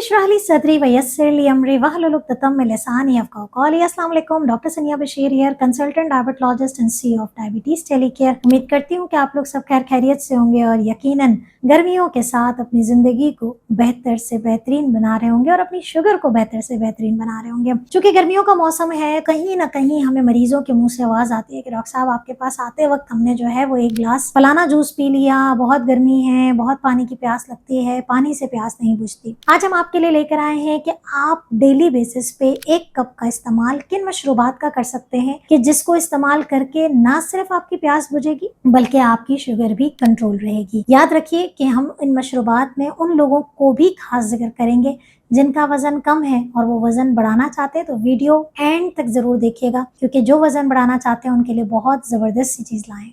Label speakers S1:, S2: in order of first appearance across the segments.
S1: इश्रह ली सदरी वयस्सिर ली अमरी वहलुल उक़दतम मिन लिसानी यफ़क़हू क़ौली। अस्सलाम वालेकुम, डॉक्टर सनिया Bashir here, consultant diabetologist and CEO of diabetes टेलीकेयर। उम्मीद करती हूँ कि आप लोग सब खैर खैरियत से होंगे और यकीनन गर्मियों के साथ अपनी ज़िंदगी को बेहतर से बेहतरीन बना रहे होंगे और अपनी शुगर को बेहतर से बेहतरीन बना रहे होंगे। चूँकि गर्मियों का मौसम है, कहीं ना कहीं हमें मरीजों के मुंह से आवाज़ आती है कि डॉक्टर साहब आपके पास आते वक्त हमने जो है वो एक गिलास फलाना जूस पी लिया, बहुत गर्मी है, बहुत पानी की प्यास लगती है, पानी से प्यास नहीं बुझती। आज हम आपके लिए लेकर आए हैं कि आप डेली बेसिस पे 1 कप का इस्तेमाल किन मशरूबात का कर सकते हैं कि जिसको इस्तेमाल करके ना सिर्फ आपकी प्यास बुझेगी बल्कि आपकी शुगर भी कंट्रोल रहेगी। याद रखिए कि हम इन मशरूबात में उन लोगों को भी खास जिक्र करेंगे जिनका वजन कम है और वो वजन बढ़ाना चाहते हैं, तो वीडियो एंड तक जरूर देखिएगा क्योंकि जो वजन बढ़ाना चाहते हैं उनके लिए बहुत जबरदस्त सी चीज लाएं।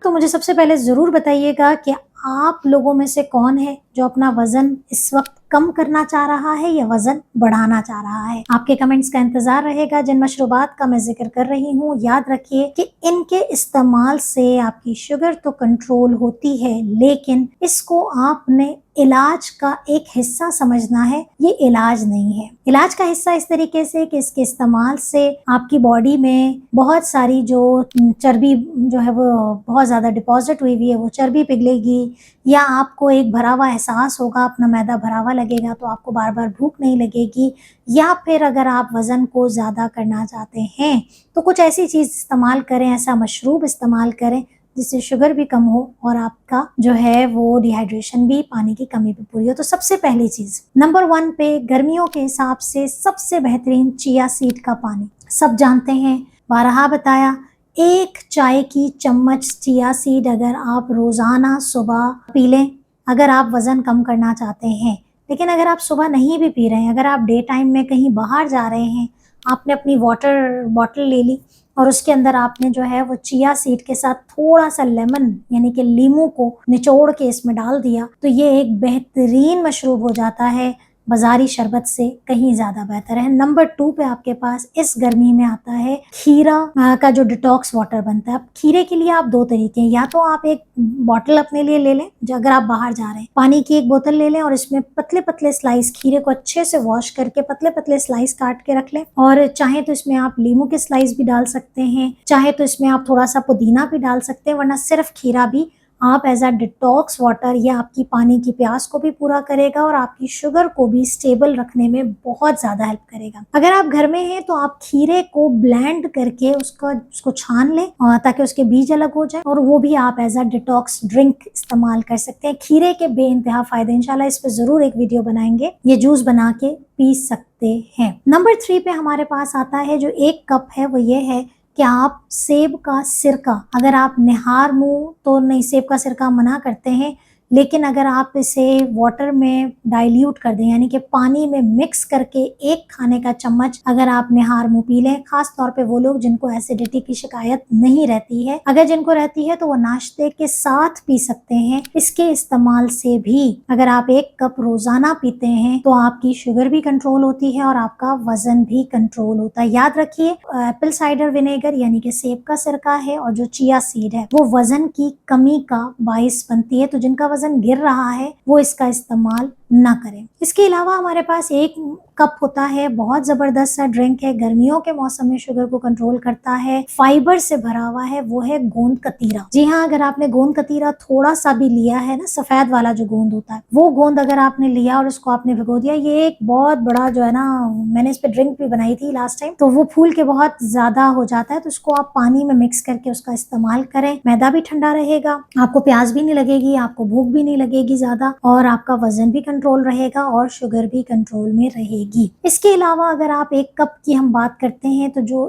S1: तो मुझे सबसे पहले ज़रूर बताइएगा कि आप लोगों में से कौन है जो अपना वज़न इस वक्त कम करना चाह रहा है या वज़न बढ़ाना चाह रहा है। आपके कमेंट्स का इंतज़ार रहेगा। जिन मशरूबात का मैं जिक्र कर रही हूँ, याद रखिए कि इनके इस्तेमाल से आपकी शुगर तो कंट्रोल होती है, लेकिन इसको आपने इलाज का एक हिस्सा समझना है। ये इलाज नहीं है। इलाज का हिस्सा इस तरीके से कि इसके इस्तेमाल से आपकी बॉडी में बहुत सारी जो चर्बी जो है वो बहुत ज़्यादा डिपॉजिट हुई है वो चर्बी पिघलेगी, या आपको एक भरा हुआ एहसास होगा, अपना मैदा भरा हुआ लगेगा तो आपको बार बार भूख नहीं लगेगी। या फिर अगर आप वज़न को ज़्यादा करना चाहते हैं तो कुछ ऐसी चीज़ इस्तेमाल करें, ऐसा मशरूब इस्तेमाल करें जिससे शुगर भी कम हो और आपका जो है वो डिहाइड्रेशन भी, पानी की कमी भी पूरी हो। तो सबसे पहली चीज़ नंबर 1 पे गर्मियों के हिसाब से सबसे बेहतरीन चिया सीड का पानी। सब जानते हैं, बारहा बताया, 1 चाय की चम्मच चिया सीड अगर आप रोज़ाना सुबह पी लें, अगर आप वज़न कम करना चाहते हैं। लेकिन अगर आप सुबह नहीं भी पी रहे हैं, अगर आप डे टाइम में कहीं बाहर जा रहे हैं, आपने अपनी वाटर बॉटल ले ली और उसके अंदर आपने जो है वो चिया सीड के साथ थोड़ा सा लेमन यानी कि लीमू को निचोड़ के इसमें डाल दिया, तो ये एक बेहतरीन मशरूब हो जाता है। बाजारी शरबत से कहीं ज़्यादा बेहतर है। नंबर 2 पे आपके पास इस गर्मी में आता है खीरा का जो डिटॉक्स वाटर बनता है। अब खीरे के लिए आप 2 तरीके हैं, या तो आप एक बॉटल अपने लिए ले लें, जो अगर आप बाहर जा रहे हैं पानी की एक बोतल ले लें और इसमें पतले पतले स्लाइस खीरे को अच्छे से वॉश करके पतले पतले स्लाइस काट के रख लें, और चाहे तो इसमें आप लीमू के स्लाइस भी डाल सकते हैं, चाहे तो इसमें आप थोड़ा सा पुदीना भी डाल सकते हैं, वरना सिर्फ खीरा भी आप एज अ डिटॉक्स वाटर या आपकी पानी की प्यास को भी पूरा करेगा और आपकी शुगर को भी स्टेबल रखने में बहुत ज़्यादा हेल्प करेगा। अगर आप घर में हैं तो आप खीरे को ब्लेंड करके उसको छान लें ताकि उसके बीज अलग हो जाए, और वो भी आप एज अ डिटॉक्स ड्रिंक इस्तेमाल कर सकते हैं। खीरे के बेइंतहा फ़ायदे, इंशाल्लाह इस पर ज़रूर एक वीडियो बनाएंगे। ये जूस बना के पी सकते हैं। नंबर 3 पे हमारे पास आता है जो 1 कप है, वो ये है कि आप सेब का सिरका, अगर आप निहार मुंह तो नहीं, सेब का सिरका मना करते हैं, लेकिन अगर आप इसे वाटर में डाइल्यूट कर दें यानी कि पानी में मिक्स करके 1 खाने का चम्मच अगर आप निहार मुंह पी लें, खास तौर पे वो लोग जिनको एसिडिटी की शिकायत नहीं रहती है, अगर जिनको रहती है तो वो नाश्ते के साथ पी सकते हैं। इसके इस्तेमाल से भी अगर आप 1 कप रोजाना पीते हैं तो आपकी शुगर भी कंट्रोल होती है और आपका वजन भी कंट्रोल होता है। याद रखिए, एप्पल साइडर विनेगर यानी कि सेब का सिरका है और जो चिया सीड है वो वजन की कमी का बाइस बनती है, तो जिनका वजन गिर रहा है वो इसका इस्तेमाल ना करें। इसके अलावा हमारे पास 1 कप होता है, बहुत जबरदस्त सा ड्रिंक है, गर्मियों के मौसम में शुगर को कंट्रोल करता है, फाइबर से भरा हुआ है, वो है गोंद कतीरा। जी हाँ, अगर आपने गोंद कतीरा थोड़ा सा भी लिया है ना, सफेद वाला जो गोंद होता है, वो गोंद अगर आपने लिया और उसको आपने भिगो दिया, ये एक बहुत बड़ा जो है ना, मैंने इस पे ड्रिंक भी बनाई थी लास्ट टाइम, तो वो फूल के बहुत ज्यादा हो जाता है, तो उसको आप पानी में मिक्स करके उसका इस्तेमाल करें। मैदा भी ठंडा रहेगा, आपको प्यास भी नहीं लगेगी, आपको भूख भी नहीं लगेगी ज्यादा, और आपका वजन भी कंट्रोल रहेगा और शुगर भी कंट्रोल में रहेगी। इसके अलावा अगर आप 1 कप की हम बात करते हैं तो जो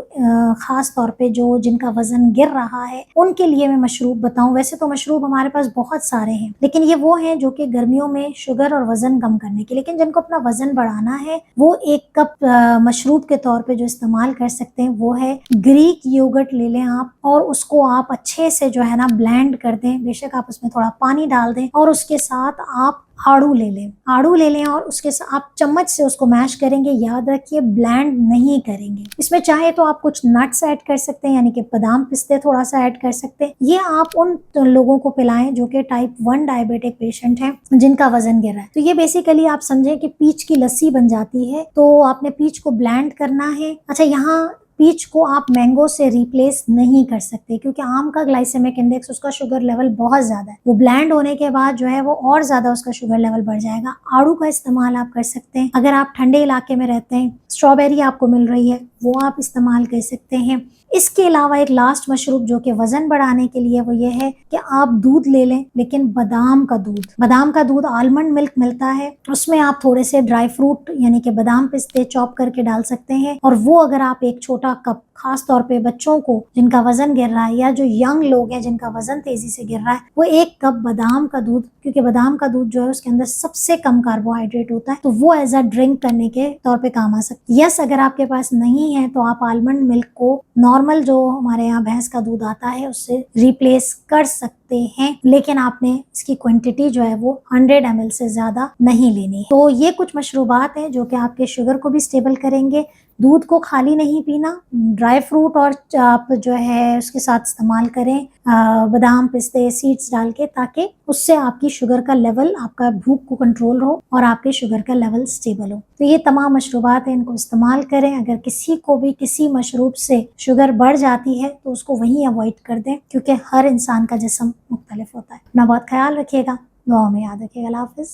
S1: खास तौर पे जो जिनका वजन गिर रहा है उनके लिए मैं मशरूब बताऊं, वैसे तो मशरूब हमारे पास बहुत सारे हैं, लेकिन ये वो हैं जो कि गर्मियों में शुगर और वजन कम करने के, लेकिन जिनको अपना वजन बढ़ाना है वो 1 कप मशरूब के तौर पे जो इस्तेमाल कर सकते हैं वो है ग्रीक योगर्ट। ले लें आप और उसको आप अच्छे से जो है ना ब्लेंड कर दें, बेशक आप उसमें थोड़ा पानी डाल दें और उसके साथ आप आड़ू ले लें। आड़ू ले लें और उसके साथ आप चम्मच से उसको मैश करेंगे। याद रखिए ब्लेंड नहीं करेंगे। इसमें चाहे तो आप कुछ नट्स ऐड कर सकते हैं, यानी कि बादाम पिस्ते थोड़ा सा ऐड कर सकते हैं। ये आप उन लोगों को पिलाएं जो कि टाइप 1 डायबिटिक पेशेंट हैं, जिनका वजन गिर रहा है। तो ये बेसिकली आप समझें कि पीच की लस्सी बन जाती है। तो आपने पीच को ब्लेंड करना है। अच्छा, यहाँ पीच को आप मैंगो से रिप्लेस नहीं कर सकते, क्योंकि आम का ग्लाइसेमिक इंडेक्स, उसका शुगर लेवल बहुत ज्यादा है। वो ब्लेंड होने के बाद जो है वो और ज्यादा उसका शुगर लेवल बढ़ जाएगा। आड़ू का इस्तेमाल आप कर सकते हैं। अगर आप ठंडे इलाके में रहते हैं, स्ट्रॉबेरी आपको मिल रही है, वो आप इस्तेमाल कर सकते हैं। इसके अलावा एक लास्ट मशरूब जो कि वजन बढ़ाने के लिए, वो ये है कि आप दूध ले लें, लेकिन बादाम का दूध। बादाम का दूध, आलमंड मिल्क मिलता है, उसमें आप थोड़े से ड्राई फ्रूट यानी कि बादाम पिस्ते चॉप करके डाल सकते हैं। और वो अगर आप एक छोटा कप, खास तौर पे बच्चों को जिनका वजन गिर रहा है या जो यंग लोग हैं जिनका वजन तेजी से गिर रहा है, वो एक कप बादाम का दूध, क्योंकि बादाम का दूध जो है उसके अंदर सबसे कम कार्बोहाइड्रेट होता है, तो वो एज अ ड्रिंक करने के तौर पे काम आ सकती है। यस, अगर आपके पास नहीं है तो आप आलमंड मिल्क को नॉर्मल जो हमारे यहाँ भैंस का दूध आता है उससे रिप्लेस कर सकते हैं, लेकिन आपने इसकी क्वांटिटी जो है वो 100 ml से ज्यादा नहीं लेनी है। तो ये कुछ मशरूबात हैं जो कि आपके शुगर को भी स्टेबल करेंगे। दूध को खाली नहीं पीना, ड्राई फ्रूट और आप जो है उसके साथ इस्तेमाल करें बादाम पिस्ते सीड्स डाल के, ताकि उससे आपकी शुगर का लेवल, आपका भूख को कंट्रोल हो और आपके शुगर का लेवल स्टेबल हो। तो ये तमाम मशरूबात हैं, इनको इस्तेमाल करें। अगर किसी को भी किसी मशरूब से शुगर बढ़ जाती है तो उसको वहीं अवॉइड कर दें, क्योंकि हर इंसान का जिस्म मुख्तलिफ होता है। अपना बहुत ख्याल रखिएगा, दुआ में याद रखिएगा। अल्लाह हाफिज़।